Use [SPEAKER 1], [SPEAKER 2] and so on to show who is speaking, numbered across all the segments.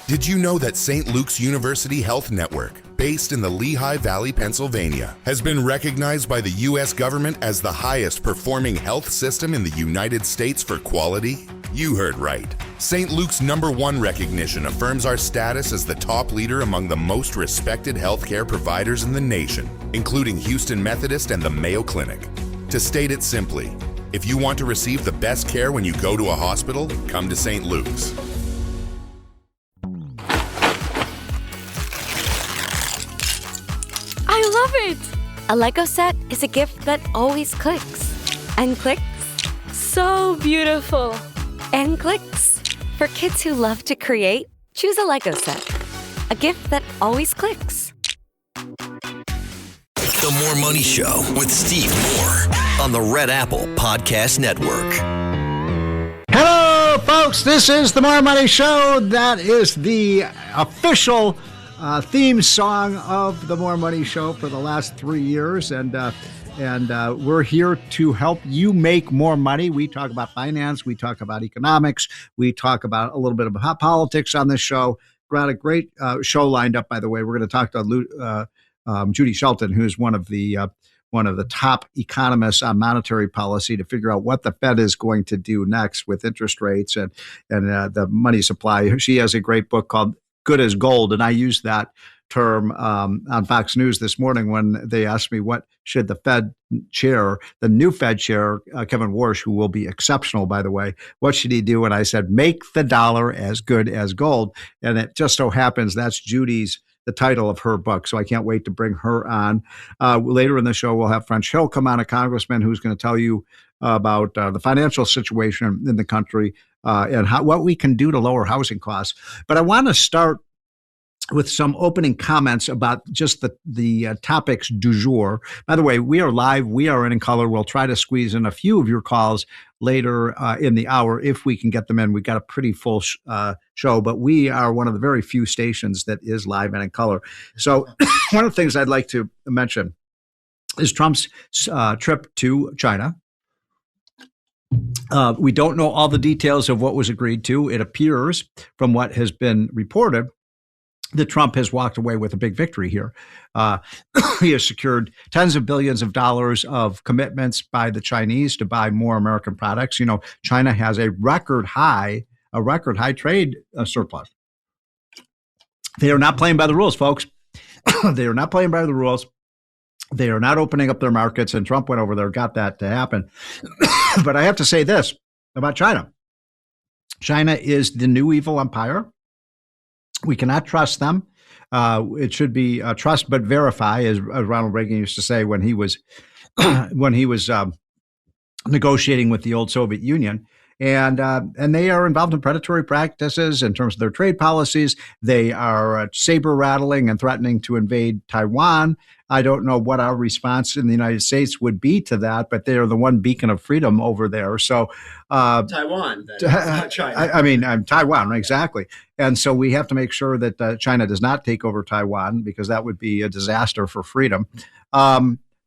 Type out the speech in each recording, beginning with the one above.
[SPEAKER 1] Did you know that St. Luke's University Health Network, based in the Lehigh Valley, Pennsylvania, has been recognized by the U.S. government as the highest performing health system in the United States for quality? You heard right. St. Luke's #1 recognition affirms our status as the top leader among the most respected healthcare providers in the nation, including Houston Methodist and the Mayo Clinic. To state it simply, if you want to receive the best care when you go to a hospital, come to St. Luke's.
[SPEAKER 2] I love it! A Lego set is a gift that always clicks. And clicks. So beautiful. And clicks. For kids who love to create, choose a Lego set. A gift that always clicks.
[SPEAKER 3] The More Money Show with Steve Moore on the Red Apple Podcast Network.
[SPEAKER 4] Hello, folks. This is the More Money Show. That is the official theme song of the More Money Show for the last 3 years, and we're here to help you make more money. We talk about finance, we talk about economics, we talk about a little bit of politics on this show. We've got a great show lined up, by the way. We're going to talk to Judy Shelton, who's one of the top economists on monetary policy, to figure out what the Fed is going to do next with interest rates and the money supply. She has a great book called Good as Gold. And I used that term on Fox News this morning when they asked me what should the Fed chair, the new Fed chair, Kevin Warsh, who will be exceptional, by the way, what should he do? And I said, make the dollar as good as gold. And it just so happens that's the title of her book. So I can't wait to bring her on. Later in the show, we'll have French Hill come on, a congressman who's going to tell you about the financial situation in the country and what we can do to lower housing costs. But I want to start with some opening comments about just the topics du jour. By the way, we are live. We are in color. We'll try to squeeze in a few of your calls later in the hour if we can get them in. We've got a pretty full show, but we are one of the very few stations that is live and in color. So one of the things I'd like to mention is Trump's trip to China. We don't know all the details of what was agreed to. It appears from what has been reported that Trump has walked away with a big victory here. He has secured tens of billions of dollars of commitments by the Chinese to buy more American products. You know, China has a record high trade surplus. They are not playing by the rules, folks. They are not playing by the rules. They are not opening up their markets, and Trump went over there, got that to happen. But I have to say this about China. China is the new evil empire. We cannot trust them. It should be trust but verify, as Ronald Reagan used to say when he was negotiating with the old Soviet Union. And they are involved in predatory practices in terms of their trade policies. They are saber rattling and threatening to invade Taiwan. I don't know what our response in the United States would be to that, but they are the one beacon of freedom over there. So
[SPEAKER 5] Taiwan, then, not China.
[SPEAKER 4] I mean, Taiwan, exactly. And so we have to make sure that China does not take over Taiwan, because that would be a disaster for freedom.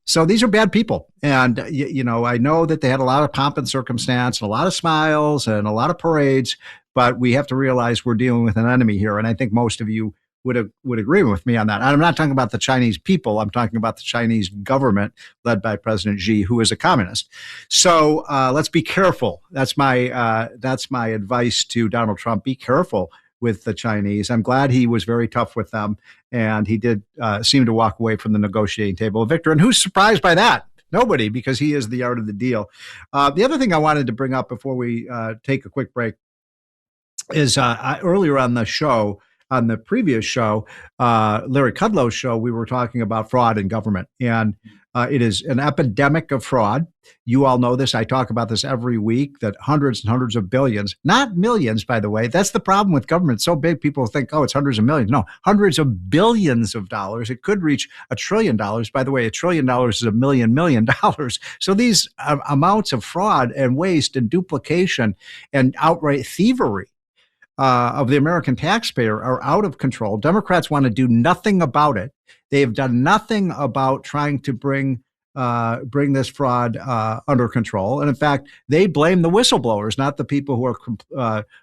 [SPEAKER 4] So these are bad people. And, you know, I know that they had a lot of pomp and circumstance and a lot of smiles and a lot of parades, but we have to realize we're dealing with an enemy here. And I think most of you would agree with me on that. And I'm not talking about the Chinese people. I'm talking about the Chinese government led by President Xi, who is a communist. So let's be careful. That's my advice to Donald Trump. Be careful with the Chinese. I'm glad he was very tough with them, and he did seem to walk away from the negotiating table a victor. And who's surprised by that? Nobody, because he is the art of the deal. The other thing I wanted to bring up before we take a quick break is earlier on the show, on the previous show, Larry Kudlow's show, we were talking about fraud in government. And it is an epidemic of fraud. You all know this. I talk about this every week, that hundreds and hundreds of billions, not millions, by the way. That's the problem with government. It's so big, people think, oh, it's hundreds of millions. No, hundreds of billions of dollars. It could reach $1 trillion. By the way, $1 trillion is $1 million. So these amounts of fraud and waste and duplication and outright thievery of the American taxpayer are out of control. Democrats want to do nothing about it. They have done nothing about trying to bring bring this fraud under control. And in fact, they blame the whistleblowers, not the people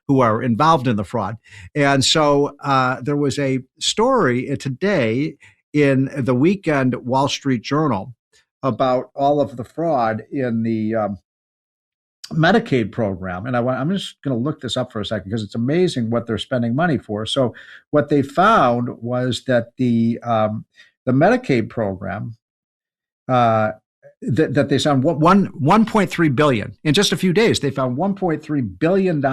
[SPEAKER 4] who are involved in the fraud. And so there was a story today in the weekend Wall Street Journal about all of the fraud in the Medicaid program. And I'm just going to look this up for a second because it's amazing what they're spending money for. So what they found was that the Medicaid program, that they found 1.3 billion in just a few days. They found $1.3 billion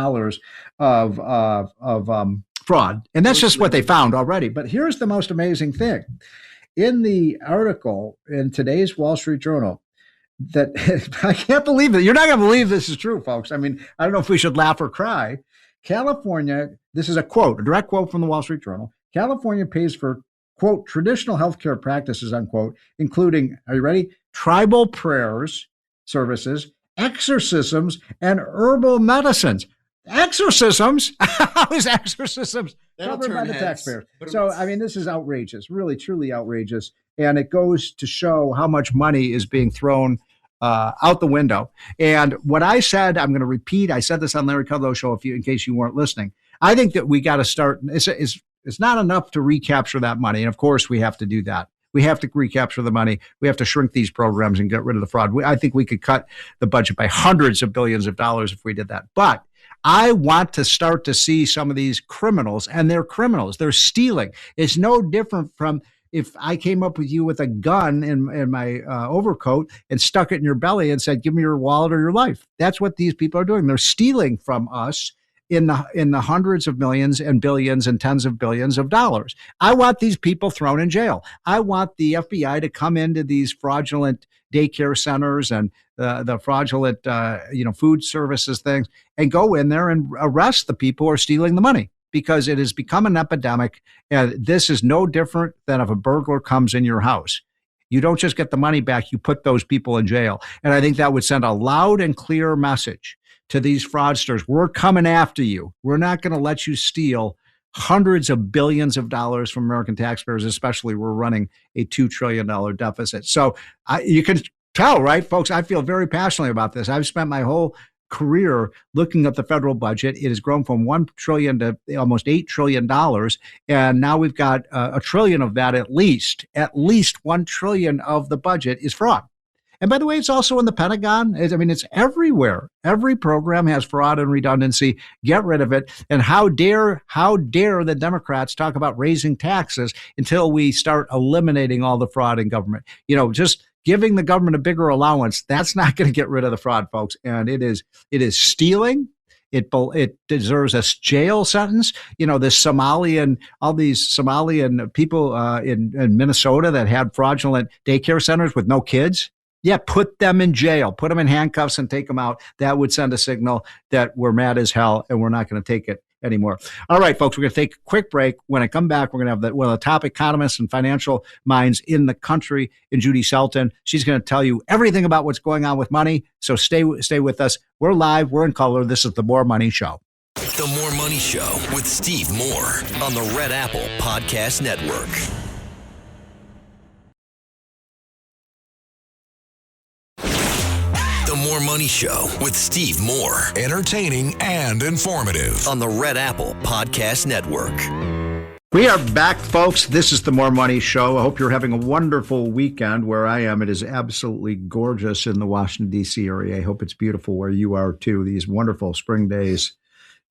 [SPEAKER 4] of fraud. And that's just what they found already. But here's the most amazing thing. In the article in today's Wall Street Journal, that I can't believe it. You're not going to believe this is true, folks. I mean, I don't know if we should laugh or cry. California, this is a quote, a direct quote from the Wall Street Journal. California pays for, quote, traditional healthcare practices, unquote, including, are you ready? Tribal prayers, services, exorcisms, and herbal medicines. Exorcisms? How is exorcisms covered by the taxpayer? So, I mean, this is outrageous, really, truly outrageous. And it goes to show how much money is being thrown out the window. And what I said, I'm going to repeat. I said this on Larry Kudlow's show in case you weren't listening. I think that we got to start. It's not enough to recapture that money. And of course, we have to do that. We have to recapture the money. We have to shrink these programs and get rid of the fraud. I think we could cut the budget by hundreds of billions of dollars if we did that. But I want to start to see some of these criminals, and they're criminals. They're stealing. It's no different from if I came up with you with a gun in my overcoat and stuck it in your belly and said, give me your wallet or your life. That's what these people are doing. They're stealing from us in the hundreds of millions and billions and tens of billions of dollars. I want these people thrown in jail. I want the FBI to come into these fraudulent daycare centers and the fraudulent, food services things and go in there and arrest the people who are stealing the money, because it has become an epidemic. And this is no different than if a burglar comes in your house. You don't just get the money back, you put those people in jail. And I think that would send a loud and clear message to these fraudsters. We're coming after you. We're not going to let you steal hundreds of billions of dollars from American taxpayers, especially we're running a $2 trillion deficit. So you can tell, right, folks, I feel very passionately about this. I've spent my whole career looking at the federal budget. It has grown from $1 trillion to almost $8 trillion. And now we've got $1 trillion of that at least $1 trillion of the budget is fraud. And by the way, it's also in the Pentagon. It's everywhere. Every program has fraud and redundancy. Get rid of it. And how dare the Democrats talk about raising taxes until we start eliminating all the fraud in government? Just giving the government a bigger allowance, that's not going to get rid of the fraud, folks. And it is stealing. It deserves a jail sentence. All these Somalian people in Minnesota that had fraudulent daycare centers with no kids. Yeah, put them in jail, put them in handcuffs and take them out. That would send a signal that we're mad as hell and we're not going to take it anymore. All right, folks, we're going to take a quick break. When I come back, we're going to have one of the top economists and financial minds in the country, in Judy Shelton. She's going to tell you everything about what's going on with money. So stay with us. We're live. We're in color. This is the More Money Show.
[SPEAKER 3] The More Money Show with Steve Moore on the Red Apple Podcast Network. The More Money Show with Steve Moore.
[SPEAKER 1] Entertaining and informative.
[SPEAKER 3] On the Red Apple Podcast Network.
[SPEAKER 4] We are back, folks. This is the More Money Show. I hope you're having a wonderful weekend. Where I am, it is absolutely gorgeous in the Washington, D.C. area. I hope it's beautiful where you are, too. These wonderful spring days.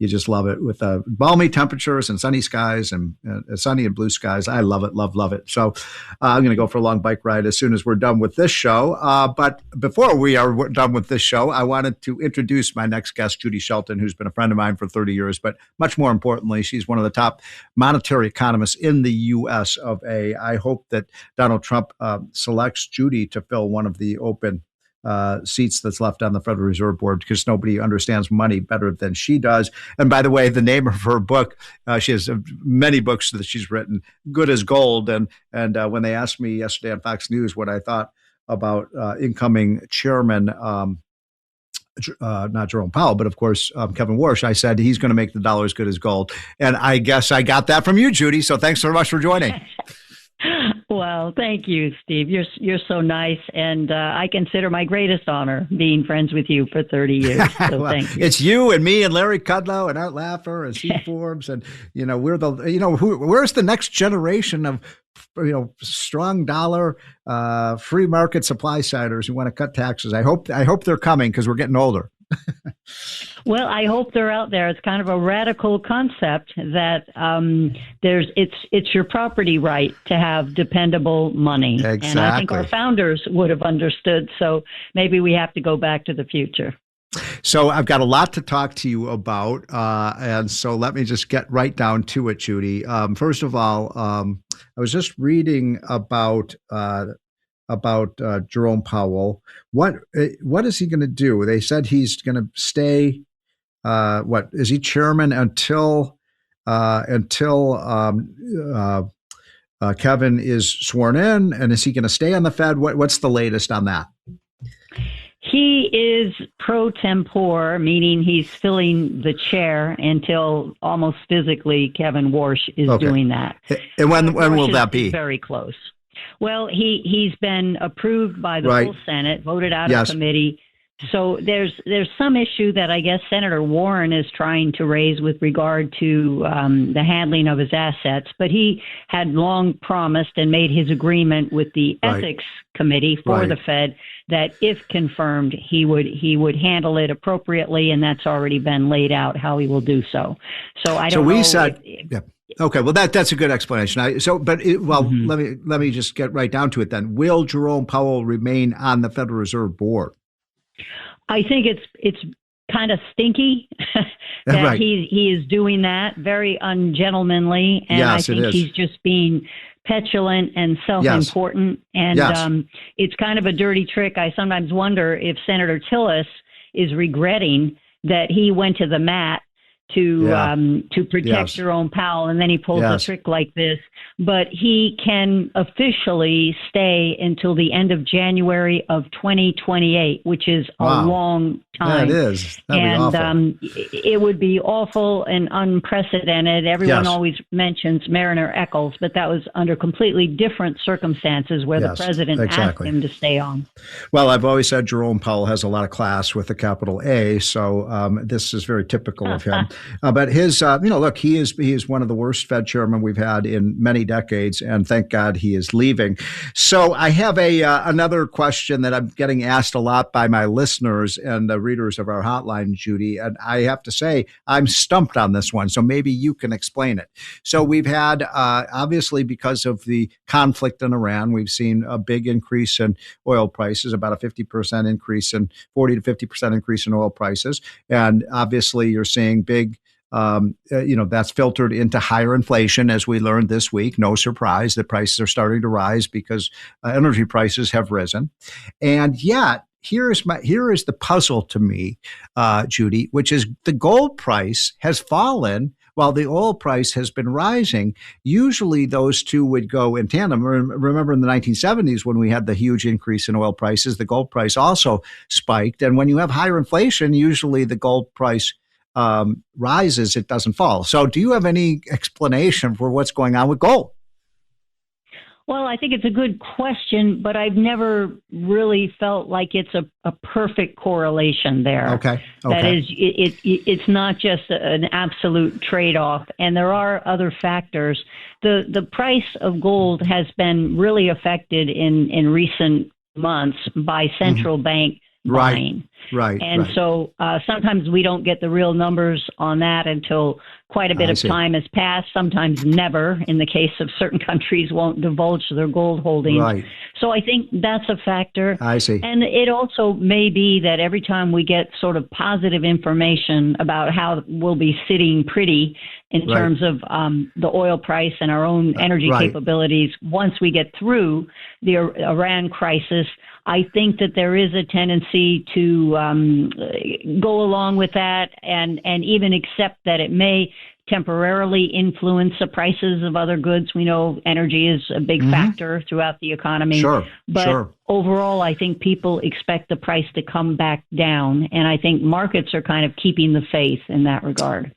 [SPEAKER 4] You just love it with balmy temperatures and sunny skies and sunny and blue skies. I love it, love it. So I'm going to go for a long bike ride as soon as we're done with this show. But before we are done with this show, I wanted to introduce my next guest, Judy Shelton, who's been a friend of mine for 30 years. But much more importantly, she's one of the top monetary economists in the U.S. of A. I hope that Donald Trump selects Judy to fill one of the open seats that's left on the Federal Reserve Board, because nobody understands money better than she does. And by the way, the name of her book, she has many books that she's written, good as gold. And when they asked me yesterday on Fox News what I thought about incoming chairman, not Jerome Powell, but of course, Kevin Warsh, I said he's going to make the dollar as good as gold. And I guess I got that from you, Judy. So thanks so much for joining.
[SPEAKER 6] Well, Well, thank you, Steve. You're so nice, and I consider my greatest honor being friends with you for 30 years. So
[SPEAKER 4] well,
[SPEAKER 6] thank you.
[SPEAKER 4] It's you and me and Larry Kudlow and Art Laffer and Steve Forbes, and we're the where's the next generation of strong dollar, free market supply siders who want to cut taxes. I hope they're coming because we're getting older.
[SPEAKER 6] Well, I hope they're out there. It's kind of a radical concept that it's your property right to have dependable money.
[SPEAKER 4] Exactly.
[SPEAKER 6] And I think our founders would have understood. So maybe we have to go back to the future.
[SPEAKER 4] So I've got a lot to talk to you about, and so let me just get right down to it, Judy. First of all, I was just reading about Jerome Powell. What is he going to do? They said he's going to stay. What is he chairman until Kevin is sworn in, and is he going to stay on the Fed? What's the latest on that?
[SPEAKER 6] He is pro tempore, meaning he's filling the chair until almost physically Kevin Warsh is doing that.
[SPEAKER 4] And when will that be?
[SPEAKER 6] Very close. Well, he's been approved by the full Senate, voted out of committee. So there's some issue that I guess Senator Warren is trying to raise with regard to the handling of his assets. But he had long promised and made his agreement with the Ethics Committee for the Fed that if confirmed, he would handle it appropriately, and that's already been laid out how he will do so. So I don't know. So we said,
[SPEAKER 4] okay, well that's a good explanation. Let me just get right down to it then. Will Jerome Powell remain on the Federal Reserve Board?
[SPEAKER 6] I think it's kind of stinky that he is doing that, very ungentlemanly, and I think he's just being petulant and self-important, and it's kind of a dirty trick. I sometimes wonder if Senator Tillis is regretting that he went to the mat to protect Jerome Powell, and then he pulls a trick like this. But he can officially stay until the end of January of 2028, which is a long time.
[SPEAKER 4] Yeah, it is. That'd be awful.
[SPEAKER 6] It would be awful and unprecedented. Everyone always mentions Mariner Eccles, but that was under completely different circumstances where the president asked him to stay on.
[SPEAKER 4] Well, I've always said Jerome Powell has a lot of class with a capital A, so this is very typical of him. But his, look, he is one of the worst Fed chairmen we've had in many decades, and thank God he is leaving. So I have another question that I'm getting asked a lot by my listeners and the readers of our hotline, Judy, and I have to say I'm stumped on this one. So maybe you can explain it. So we've had, obviously, because of the conflict in Iran, we've seen a big increase in oil prices, about a 50% increase in 40 to 50% increase in oil prices, and obviously you're seeing big. That's filtered into higher inflation, as we learned this week. No surprise that prices are starting to rise because energy prices have risen. And yet, here is the puzzle to me, Judy, which is the gold price has fallen while the oil price has been rising. Usually those two would go in tandem. Remember in the 1970s when we had the huge increase in oil prices, the gold price also spiked. And when you have higher inflation, usually the gold price rises, it doesn't fall. So do you have any explanation for what's going on with gold?
[SPEAKER 6] Well, I think it's a good question, but I've never really felt like it's a perfect correlation there.
[SPEAKER 4] Okay.
[SPEAKER 6] That is, it's not just an absolute trade-off, and there are other factors. The price of gold has been really affected in recent months by central bank buying.
[SPEAKER 4] Right.
[SPEAKER 6] And so sometimes we don't get the real numbers on that until quite a bit of time has passed. Sometimes never, in the case of certain countries, won't divulge their gold holdings.
[SPEAKER 4] Right.
[SPEAKER 6] So I think that's a factor.
[SPEAKER 4] I see.
[SPEAKER 6] And it also may be that every time we get sort of positive information about how we'll be sitting pretty in terms of the oil price and our own energy capabilities, once we get through the Iran crisis, I think that there is a tendency to go along with that and even accept that it may temporarily influence the prices of other goods. We know energy is a big factor throughout the economy. But overall, I think people expect the price to come back down. And I think markets are kind of keeping the faith in that regard.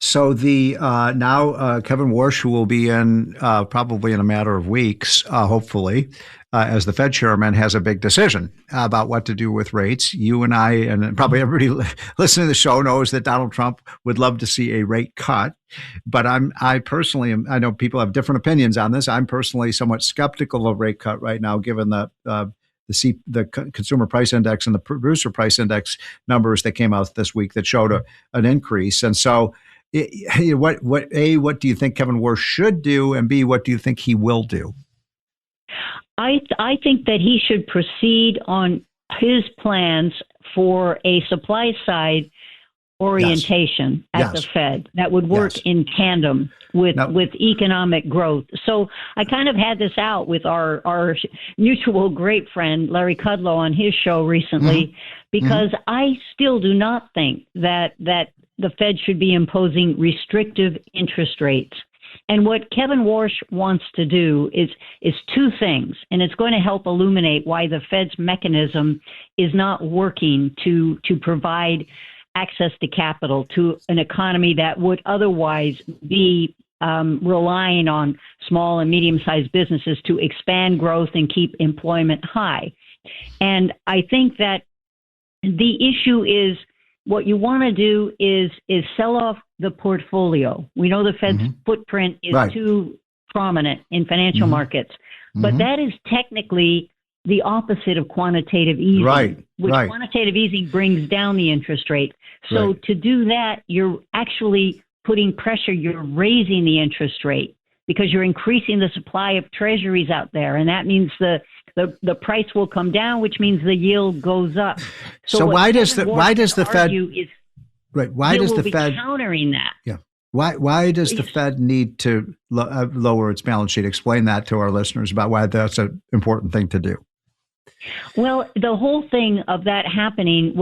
[SPEAKER 4] So the now Kevin Warsh, who will be in probably in a matter of weeks, hopefully, as the Fed chairman, has a big decision about what to do with rates. You and I, and probably everybody listening to the show, knows that Donald Trump would love to see a rate cut. But I personally am. I know people have different opinions on this. I'm personally somewhat skeptical of a rate cut right now, given the consumer price index and the producer price index numbers that came out this week that showed an increase. And so, what do you think Kevin Warsh should do, and B, what do you think he will do?
[SPEAKER 6] I think that he should proceed on his plans for a supply side orientation at the Fed that would work in tandem with economic growth. So I kind of had this out with our mutual great friend Larry Kudlow on his show recently, because I still do not think that the Fed should be imposing restrictive interest rates. And what Kevin Warsh wants to do is two things, and it's going to help illuminate why the Fed's mechanism is not working to provide access to capital to an economy that would otherwise be relying on small and medium-sized businesses to expand growth and keep employment high. And I think that the issue is, what you want to do is sell off the portfolio. We know the Fed's footprint is too prominent in financial markets, but that is technically the opposite of quantitative easing, which quantitative easing brings down the interest rate. So to do that, you're actually putting pressure. You're raising the interest rate because you're increasing the supply of treasuries out there, and that means the price will come down, which means the yield goes up.
[SPEAKER 4] So why does the Fed
[SPEAKER 6] countering that?
[SPEAKER 4] Yeah. Why does the Fed need to lower its balance sheet? Explain that to our listeners about why that's an important thing to do.
[SPEAKER 6] Well, the whole thing of that happening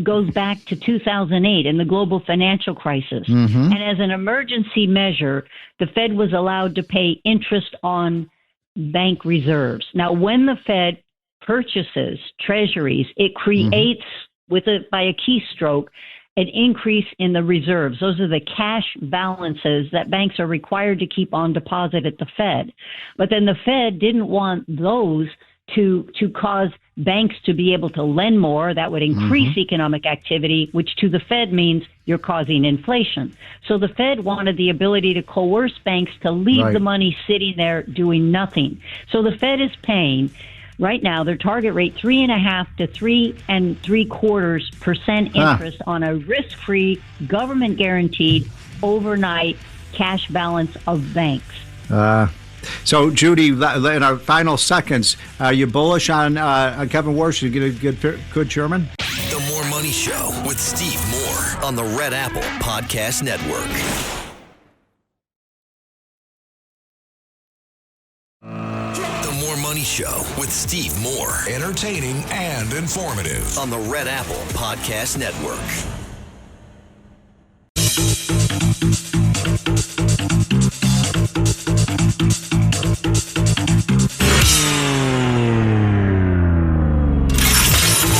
[SPEAKER 6] goes back to 2008 and the global financial crisis. And as an emergency measure, the Fed was allowed to pay interest on bank reserves. Now, when the Fed purchases treasuries, it creates by a keystroke an increase in the reserves. Those are the cash balances that banks are required to keep on deposit at the Fed. But then the Fed didn't want those to cause banks to be able to lend more. That would increase economic activity, which to the Fed means you're causing inflation. So the Fed wanted the ability to coerce banks to leave the money sitting there doing nothing. So the Fed is paying right now their target rate 3.5% to 3.75% interest on a risk-free, government-guaranteed overnight cash balance of banks.
[SPEAKER 4] So, Judy, in our final seconds, are you bullish on Kevin Warsh to get a good chairman?
[SPEAKER 3] The More Money Show with Steve Moore on the Red Apple Podcast Network. The More Money Show with Steve Moore.
[SPEAKER 7] Entertaining and informative.
[SPEAKER 3] On the Red Apple Podcast Network.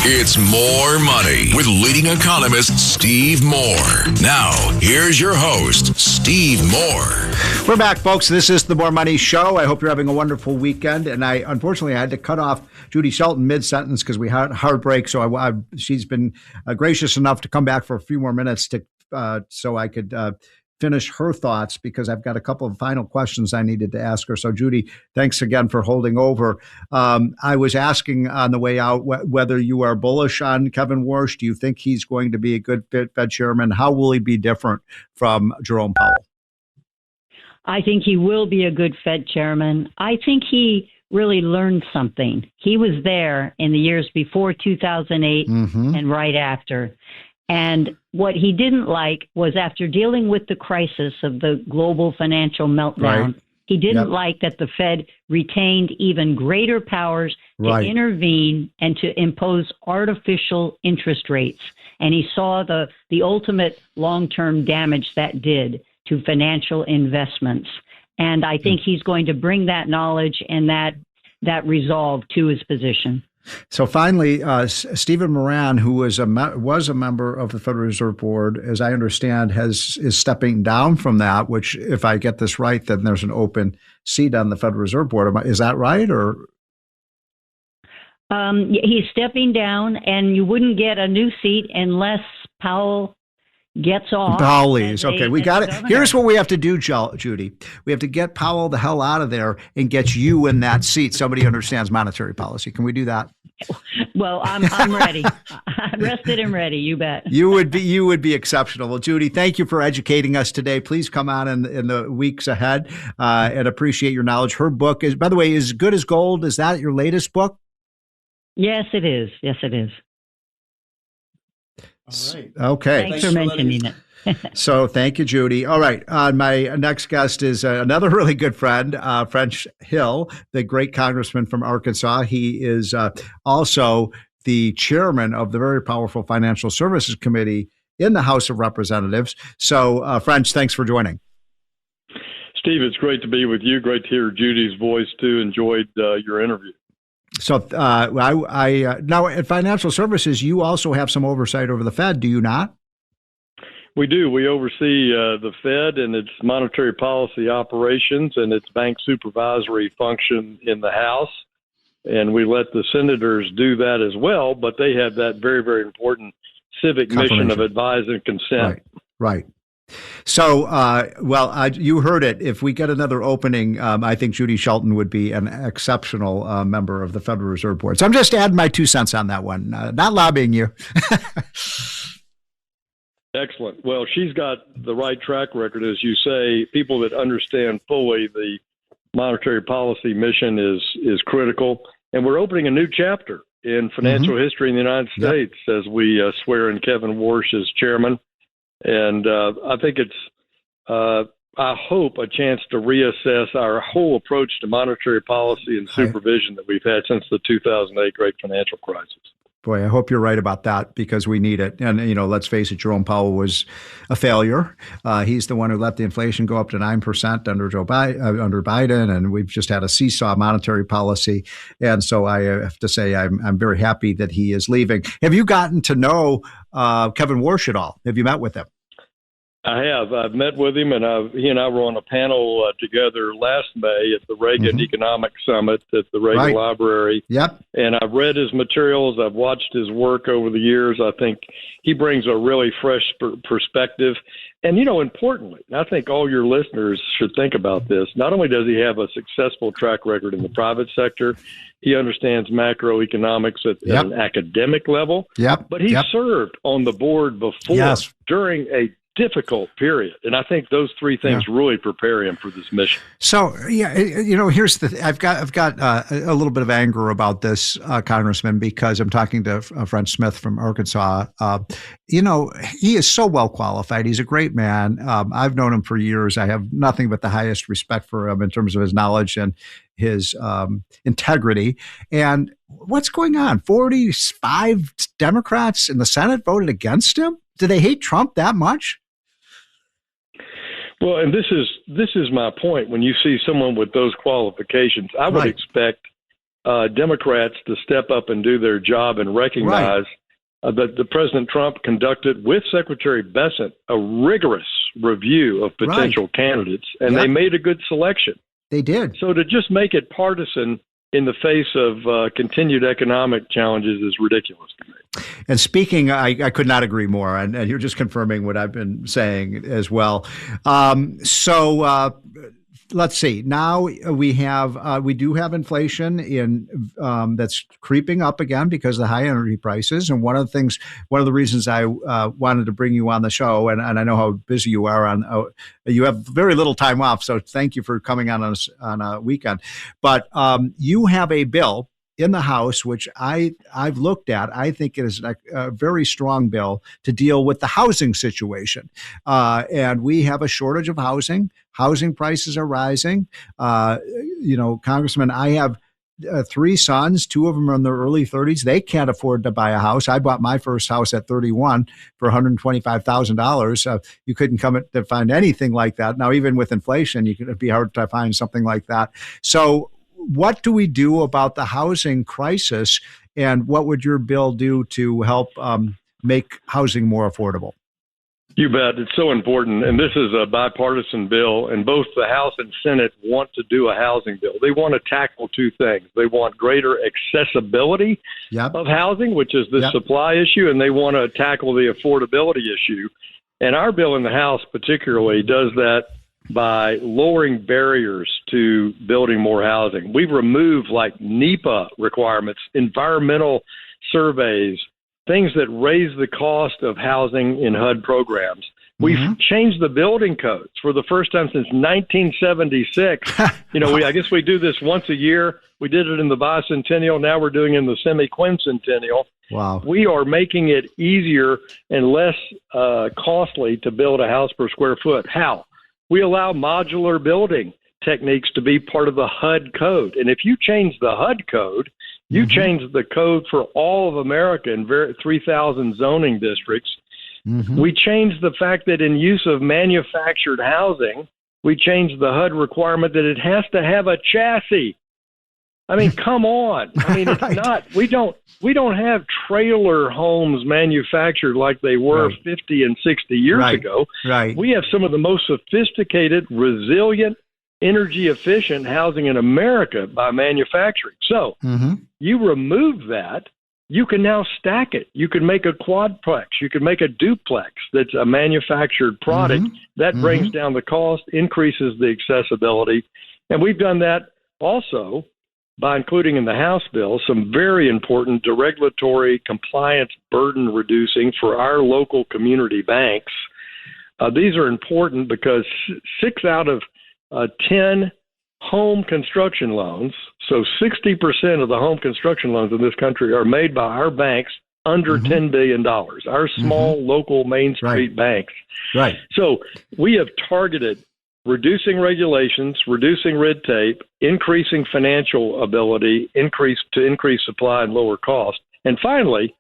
[SPEAKER 7] It's More Money with leading economist Steve Moore. Now, here's your host, Steve Moore.
[SPEAKER 4] We're back, folks. This is the More Money Show. I hope you're having a wonderful weekend. And unfortunately, I had to cut off Judy Shelton mid-sentence because we had a hard break. So she's been gracious enough to come back for a few more minutes so I could finish her thoughts, because I've got a couple of final questions I needed to ask her. So, Judy, thanks again for holding over. I was asking on the way out whether you are bullish on Kevin Warsh. Do you think he's going to be a good Fed chairman? How will he be different from Jerome Powell?
[SPEAKER 6] I think he will be a good Fed chairman. I think he really learned something. He was there in the years before 2008 and right after. And what he didn't like was, after dealing with the crisis of the global financial meltdown, he didn't like that the Fed retained even greater powers to intervene and to impose artificial interest rates. And he saw the ultimate long-term damage that did to financial investments. And I think he's going to bring that knowledge and that resolve to his position.
[SPEAKER 4] So finally, Stephen Moran, who was a member of the Federal Reserve Board, as I understand, is stepping down from that. Which, if I get this right, then there's an open seat on the Federal Reserve Board. Is that right, or?
[SPEAKER 6] He's stepping down, and you wouldn't get a new seat unless Powell gets off.
[SPEAKER 4] Powell leaves. Okay, we got it. Here's what we have to do, Judy. We have to get Powell the hell out of there and get you in that seat. Somebody who understands monetary policy. Can we do that?
[SPEAKER 6] Well, I'm ready. I'm rested and ready. You bet.
[SPEAKER 4] You would be exceptional. Well, Judy, thank you for educating us today. Please come on in the weeks ahead and appreciate your knowledge. Her book is, by the way, is Good as Gold. Is that your latest book?
[SPEAKER 6] Yes, it is. Yes, it is.
[SPEAKER 5] All right.
[SPEAKER 4] Okay.
[SPEAKER 6] Thanks for mentioning it.
[SPEAKER 4] So thank you, Judy. All right. My next guest is another really good friend, French Hill, the great congressman from Arkansas. He is also the chairman of the very powerful Financial Services Committee in the House of Representatives. So, French, thanks for joining.
[SPEAKER 8] Steve, it's great to be with you. Great to hear Judy's voice, too. Enjoyed your interview.
[SPEAKER 4] So I now at Financial Services, you also have some oversight over the Fed, do you not?
[SPEAKER 8] We do. We oversee the Fed and its monetary policy operations and its bank supervisory function in the House. And we let the senators do that as well, but they have that very, very important civic mission of advise and consent.
[SPEAKER 4] Right. So, you heard it. If we get another opening, I think Judy Shelton would be an exceptional member of the Federal Reserve Board. So I'm just adding my 2 cents on that one, not lobbying you.
[SPEAKER 8] Excellent. Well, she's got the right track record, as you say. People that understand fully the monetary policy mission is critical. And we're opening a new chapter in financial history in the United States as we swear in Kevin Warsh as chairman. And I think it's, I hope, a chance to reassess our whole approach to monetary policy and supervision that we've had since the 2008 great financial crisis.
[SPEAKER 4] Boy, I hope you're right about that because we need it. And, let's face it, Jerome Powell was a failure. He's the one who let the inflation go up to 9% under under Biden, and we've just had a seesaw monetary policy. And so I have to say I'm very happy that he is leaving. Have you gotten to know Kevin Warsh at all? Have you met with him?
[SPEAKER 8] I have. I've met with him, and he and I were on a panel together last May at the Reagan Economic Summit at the Reagan Library.
[SPEAKER 4] Yep.
[SPEAKER 8] And I've read his materials. I've watched his work over the years. I think he brings a really fresh perspective. And, importantly, and I think all your listeners should think about this, not only does he have a successful track record in the private sector, he understands macroeconomics at an academic level, but he served on the board before during a difficult period. And I think those three things really prepare him for this mission.
[SPEAKER 4] So, here's I've got a little bit of anger about this, Congressman, because I'm talking to French Smith from Arkansas. He is so well qualified. He's a great man. I've known him for years. I have nothing but the highest respect for him in terms of his knowledge and his integrity. And what's going on? 45 Democrats in the Senate voted against him? Do they hate Trump that much?
[SPEAKER 8] Well, and this is my point. When you see someone with those qualifications, I would expect Democrats to step up and do their job and recognize that the President Trump conducted with Secretary Bessent a rigorous review of potential candidates, and they made a good selection.
[SPEAKER 4] They did.
[SPEAKER 8] So to just make it partisan in the face of continued economic challenges is ridiculous to me.
[SPEAKER 4] And speaking, I could not agree more. And you're just confirming what I've been saying as well. So let's see. Now we do have inflation that's creeping up again because of the high energy prices. And one of the reasons I wanted to bring you on the show, and I know how busy you are you have very little time off. So thank you for coming on a weekend. But you have a bill in the House, which I've looked at. I think it is a very strong bill to deal with the housing situation. And we have a shortage of housing. Housing prices are rising. Congressman, I have 3 sons. 2 of them are in their early 30s. They can't afford to buy a house. I bought my first house at 31 for $125,000. You couldn't come to find anything like that. Now, even with inflation, it'd be hard to find something like that. So what do we do about the housing crisis And what would your bill do to help make housing more affordable?
[SPEAKER 8] You bet. It's so important. And this is a bipartisan bill, and both the House and Senate want to do a housing bill. They want to tackle two things. They want greater accessibility of housing, which is the supply issue, and they want to tackle the affordability issue. And our bill in the House particularly does that by lowering barriers to building more housing. We've removed like NEPA requirements, environmental surveys, things that raise the cost of housing in HUD programs. We've changed the building codes for the first time since 1976. I guess we do this once a year. We did it in the bicentennial. Now we're doing it in the semi-quincentennial.
[SPEAKER 4] Wow.
[SPEAKER 8] We are making it easier and less costly to build a house per square foot. How? We allow modular building techniques to be part of the HUD code. And if you change the HUD code, you change the code for all of America in 3,000 zoning districts. We changed the fact that in use of manufactured housing, we changed the HUD requirement that it has to have a chassis. I mean, come on. I mean, it's not, we don't have trailer homes manufactured like they were 50 and 60 years ago. We have some of the most sophisticated, resilient, energy efficient housing in America by manufacturing. So you remove that, you can now stack it. You can make a quadplex. You can make a duplex that's a manufactured product. That brings down the cost, increases the accessibility. And we've done that also by including in the House bill some very important deregulatory compliance burden reducing for our local community banks. These are important because 6 out of 10 home construction loans, so 60% of the home construction loans in this country are made by our banks under $10 billion, our small local Main Street banks. So we have targeted reducing regulations, reducing red tape, increasing financial ability, increase supply and lower cost. And finally,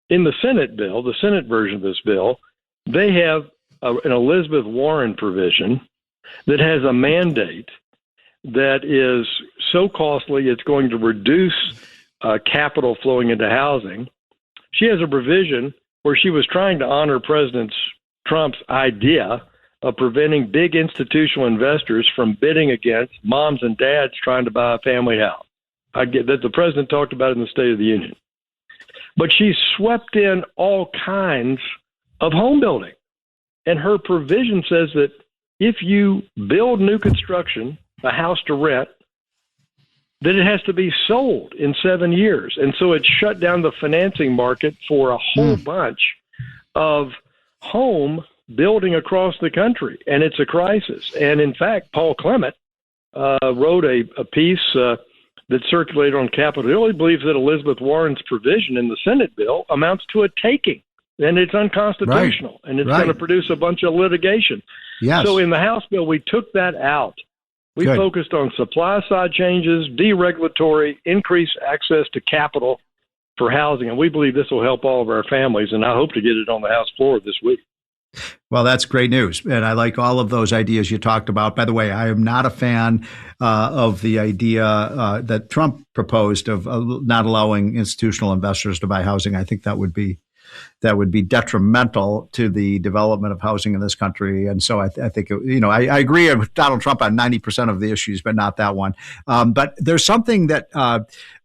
[SPEAKER 8] in the Senate bill, the Senate version of this bill, they have an Elizabeth Warren provision that has a mandate that is so costly it's going to reduce capital flowing into housing. She has a provision where she was trying to honor President Trump's idea of preventing big institutional investors from bidding against moms and dads trying to buy a family house. I get that the president talked about it in the State of the Union. But she swept in all kinds of home building. And her provision says that if you build new construction, a house to rent, that it has to be sold in 7 years. And so it shut down the financing market for a whole bunch of home building across the country. And it's a crisis. And in fact, Paul Clement wrote a piece that circulated on Capitol Hill. He believes that Elizabeth Warren's provision in the Senate bill amounts to a taking. And it's unconstitutional. And it's going to produce a bunch of litigation. So in the House bill, we took that out. We focused on supply side changes, deregulatory, increased access to capital for housing. And we believe this will help all of our families. And I hope to get it on the House floor this week.
[SPEAKER 4] Well, that's great news. And I like all of those ideas you talked about. By the way, I am not a fan of the idea that Trump proposed of not allowing institutional investors to buy housing. I think that would be detrimental to the development of housing in this country. And so I think, I agree with Donald Trump on 90% of the issues, but not that one. But there's something that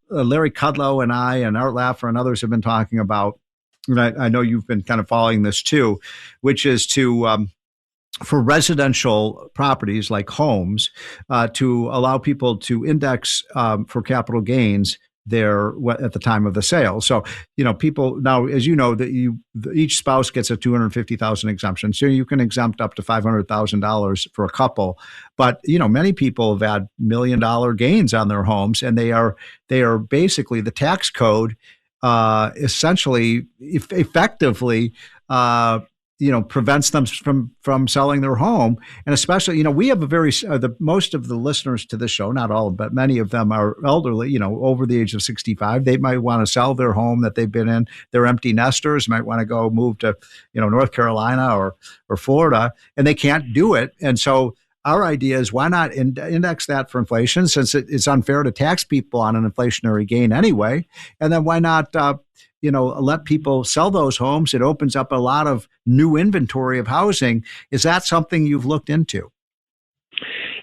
[SPEAKER 4] Larry Kudlow and I and Art Laffer and others have been talking about, and I know you've been kind of following this too, which is to for residential properties like homes to allow people to index for capital gains there at the time of the sale. So, people now, as you know, that each spouse gets a $250,000 exemption. So you can exempt up to $500,000 for a couple. But, many people have had $1 million gains on their homes, and they are basically the tax code essentially effectively prevents them from selling their home. And especially, we have most of the listeners to this show, not all, but many of them are elderly, over the age of 65. They might want to sell their home that they've been in. They're empty nesters, might want to go move to, North Carolina or Florida, and they can't do it. And so our idea is why not index that for inflation, since it's unfair to tax people on an inflationary gain anyway. And then why not, let people sell those homes? It opens up a lot of new inventory of housing. Is that something you've looked into?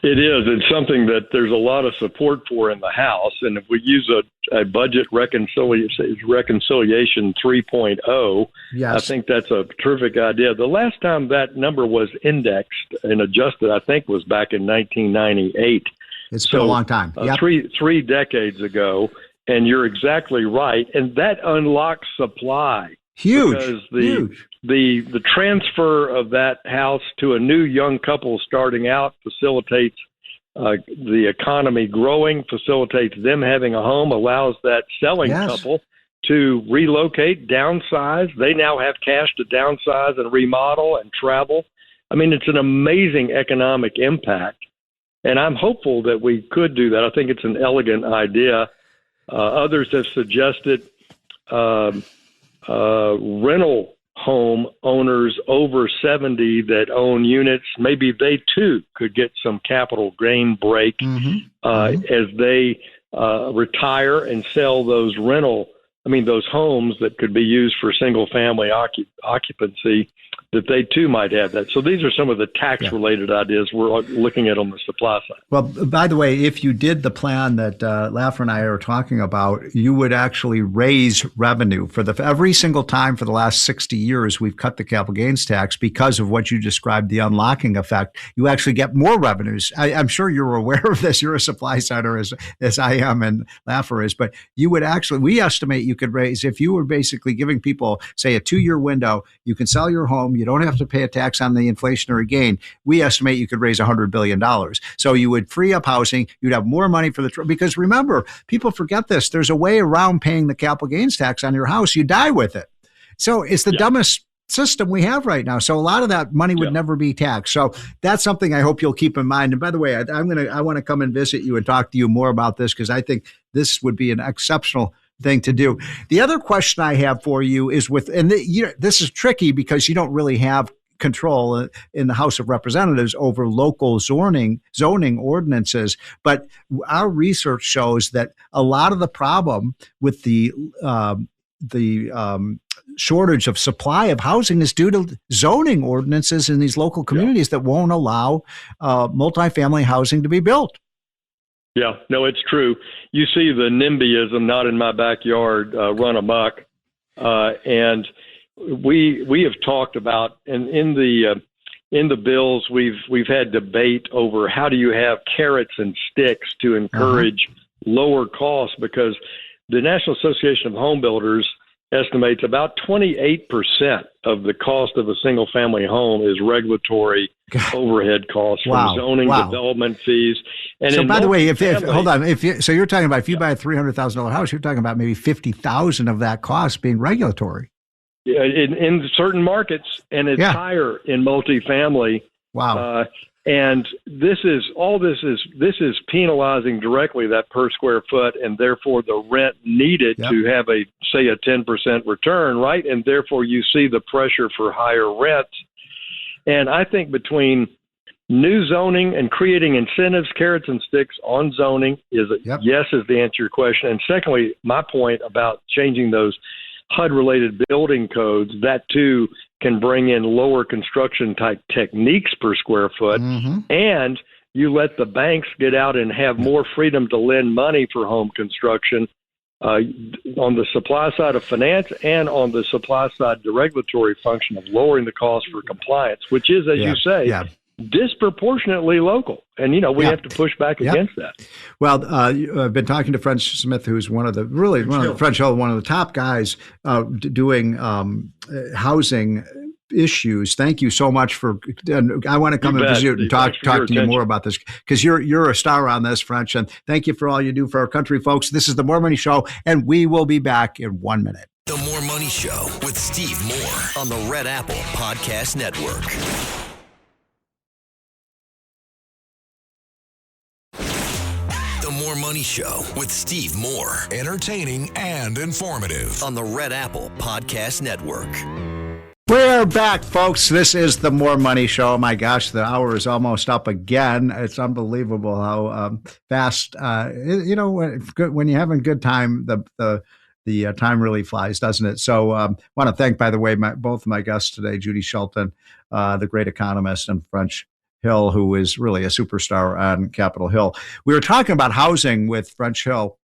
[SPEAKER 8] It is. It's something that there's a lot of support for in the House. And if we use a budget reconciliation 3.0,
[SPEAKER 4] yes.
[SPEAKER 8] I think that's a terrific idea. The last time that number was indexed and adjusted, I think, was back in 1998.
[SPEAKER 4] It's been a long time.
[SPEAKER 8] Yep. Three decades ago. And you're exactly right. And that unlocks supply.
[SPEAKER 4] Huge.
[SPEAKER 8] Because the transfer of that house to a new young couple starting out facilitates the economy growing, facilitates them having a home, allows that selling couple to relocate, downsize. They now have cash to downsize and remodel and travel. I mean, it's an amazing economic impact. And I'm hopeful that we could do that. I think it's an elegant idea. Others have suggested rental home owners over 70 that own units, maybe they too could get some capital gain break as they retire and sell those those homes that could be used for single family occupancy, that they too might have that. So these are some of the tax-related ideas we're looking at on the supply side.
[SPEAKER 4] Well, by the way, if you did the plan that Laffer and I are talking about, you would actually raise revenue for every single time for the last 60 years we've cut the capital gains tax because of what you described, the unlocking effect. You actually get more revenues. I'm sure you're aware of this. You're a supply sider as I am and Laffer is, but you would actually, we estimate you could raise, if you were basically giving people, say, a 2-year window, you can sell your home, you don't have to pay a tax on the inflationary gain. We estimate you could raise $100 billion. So you would free up housing. You'd have more money for because remember, people forget this. There's a way around paying the capital gains tax on your house. You die with it. So it's the dumbest system we have right now. So a lot of that money would never be taxed. So that's something I hope you'll keep in mind. And by the way, I want to come and visit you and talk to you more about this because I think this would be an exceptional thing to do. The other question I have for you is this is tricky because you don't really have control in the House of Representatives over local zoning ordinances. But our research shows that a lot of the problem with the shortage of supply of housing is due to zoning ordinances in these local communities that won't allow multifamily housing to be built.
[SPEAKER 8] Yeah, no, it's true. You see the NIMBYism, not in my backyard, run amok. And we have talked about, and in the bills, we've had debate over how do you have carrots and sticks to encourage lower costs, because the National Association of Home Builders estimates about 28% of the cost of a single family home is regulatory overhead costs from zoning, development fees. And
[SPEAKER 4] so by the way, so you're talking about if you buy a $300,000 house, you're talking about maybe $50,000 of that cost being regulatory.
[SPEAKER 8] Yeah, in certain markets, and it's higher in multifamily.
[SPEAKER 4] Wow.
[SPEAKER 8] And this is penalizing directly that per square foot, and therefore the rent needed to have a 10% return, right? And therefore you see the pressure for higher rents. And I think between new zoning and creating incentives, carrots and sticks on zoning is yes is the answer to your question. And secondly, my point about changing those HUD-related building codes, that too can bring in lower construction type techniques per square foot, and you let the banks get out and have more freedom to lend money for home construction on the supply side of finance and on the supply side, the regulatory function of lowering the cost for compliance, which is, as you say, disproportionately local. And, we have to push back against that.
[SPEAKER 4] Well, I've been talking to French Smith, who's one of the top guys doing housing issues. Thank you so much I want to come and visit and talk to you more about this, because you're a star on this, French. And thank you for all you do for our country, folks. This is the More Money Show, and we will be back in 1 minute.
[SPEAKER 3] The More Money Show with Steve Moore on the Red Apple Podcast Network. More Money Show with Steve Moore.
[SPEAKER 7] Entertaining and informative.
[SPEAKER 3] On the Red Apple Podcast Network.
[SPEAKER 4] We're back, folks. This is the More Money Show. My gosh, the hour is almost up again. It's unbelievable how fast, when you're having a good time, the time really flies, doesn't it? So I want to thank, by the way, both of my guests today, Judy Shelton, the great economist, and French Hill, who is really a superstar on Capitol Hill. We were talking about housing with French Hill,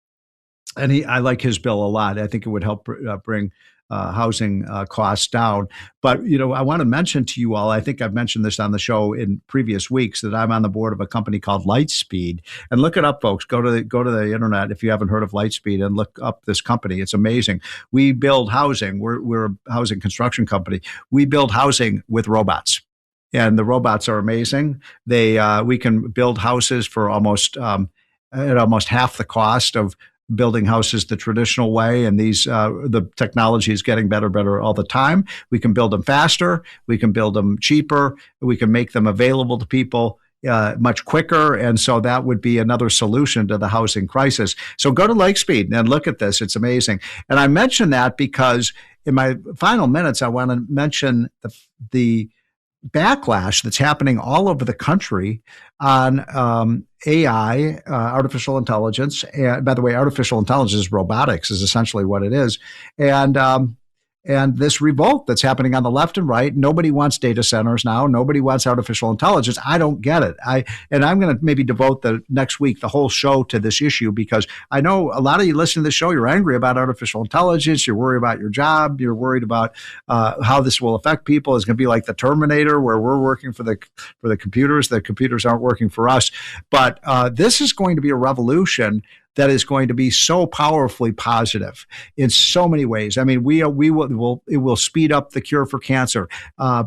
[SPEAKER 4] and I like his bill a lot. I think it would help bring housing costs down. But, I want to mention to you all, I think I've mentioned this on the show in previous weeks, that I'm on the board of a company called Lightspeed. And look it up, folks. Go to the internet if you haven't heard of Lightspeed and look up this company. It's amazing. We build housing. We're a housing construction company. We build housing with robots. And the robots are amazing. We can build houses for almost half the cost of building houses the traditional way, and the technology is getting better all the time. We can build them faster. We can build them cheaper. We can make them available to people much quicker, and so that would be another solution to the housing crisis. So go to Lightspeed and look at this. It's amazing. And I mention that because in my final minutes, I want to mention the backlash that's happening all over the country on AI, artificial intelligence. And by the way, artificial intelligence, robotics is essentially what it is. And this revolt that's happening on the left and right. Nobody wants data centers now. Nobody wants artificial intelligence. I don't get it. I'm going to maybe devote the next week, the whole show, to this issue, because I know a lot of you listening to this show, you're angry about artificial intelligence. You're worried about your job. You're worried about how this will affect people. It's going to be like the Terminator, where we're working for the computers. The computers aren't working for us. But this is going to be a revolution that is going to be so powerfully positive in so many ways. I mean, it will speed up the cure for cancer.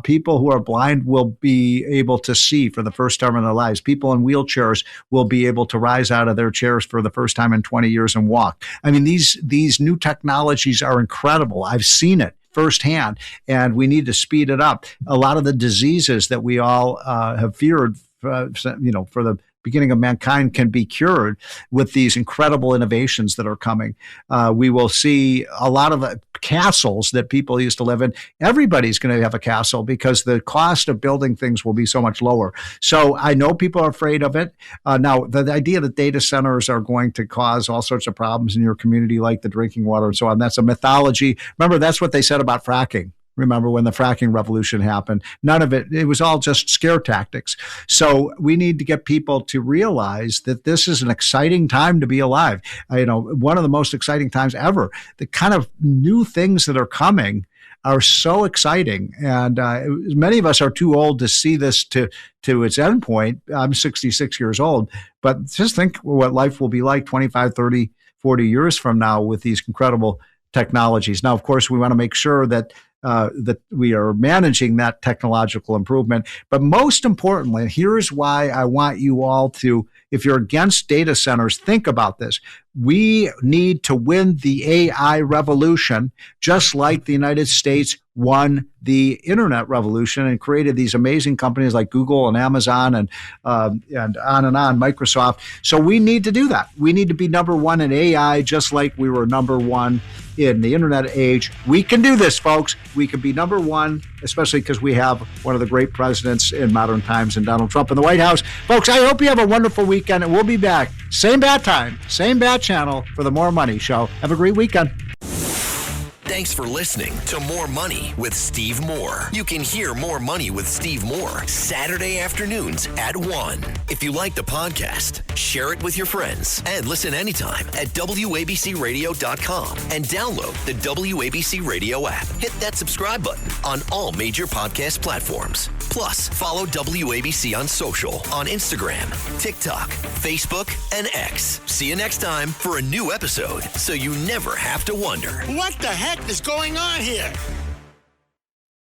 [SPEAKER 4] People who are blind will be able to see for the first time in their lives. People in wheelchairs will be able to rise out of their chairs for the first time in 20 years and walk. I mean, these new technologies are incredible. I've seen it firsthand, and we need to speed it up. A lot of the diseases that we all have feared, for the beginning of mankind, can be cured with these incredible innovations that are coming. We will see a lot of castles that people used to live in. Everybody's going to have a castle because the cost of building things will be so much lower. So I know people are afraid of it. Now, the idea that data centers are going to cause all sorts of problems in your community, like the drinking water and so on, that's a mythology. Remember, that's what they said about fracking. Remember when the fracking revolution happened? None of it was all just scare tactics. So we need to get people to realize that this is an exciting time to be alive. One of the most exciting times ever. The kind of new things that are coming are so exciting. And many of us are too old to see this to its end point. I'm 66 years old, but just think what life will be like 25, 30, 40 years from now with these incredible technologies. Now, of course, we want to make sure that we are managing that technological improvement. But most importantly, here's why I want you all to, if you're against data centers, think about this. We need to win the AI revolution, just like the United States won the internet revolution and created these amazing companies like Google and Amazon and on, Microsoft. So we need to do that. We need to be number one in AI, just like we were number one in the internet age. We can do this, folks. We can be number one, especially because we have one of the great presidents in modern times in Donald Trump in the White House. Folks, I hope you have a wonderful weekend, and we'll be back. Same bat time, same bat channel for the More Money Show. Have a great weekend.
[SPEAKER 3] Thanks for listening to More Money with Steve Moore. You can hear More Money with Steve Moore Saturday afternoons at 1. If you like the podcast, share it with your friends and listen anytime at WABCRadio.com and download the WABC Radio app. Hit that subscribe button on all major podcast platforms. Plus, follow WABC on social on Instagram, TikTok, Facebook, and X. See you next time for a new episode so you never have to wonder.
[SPEAKER 9] What the heck is going on here?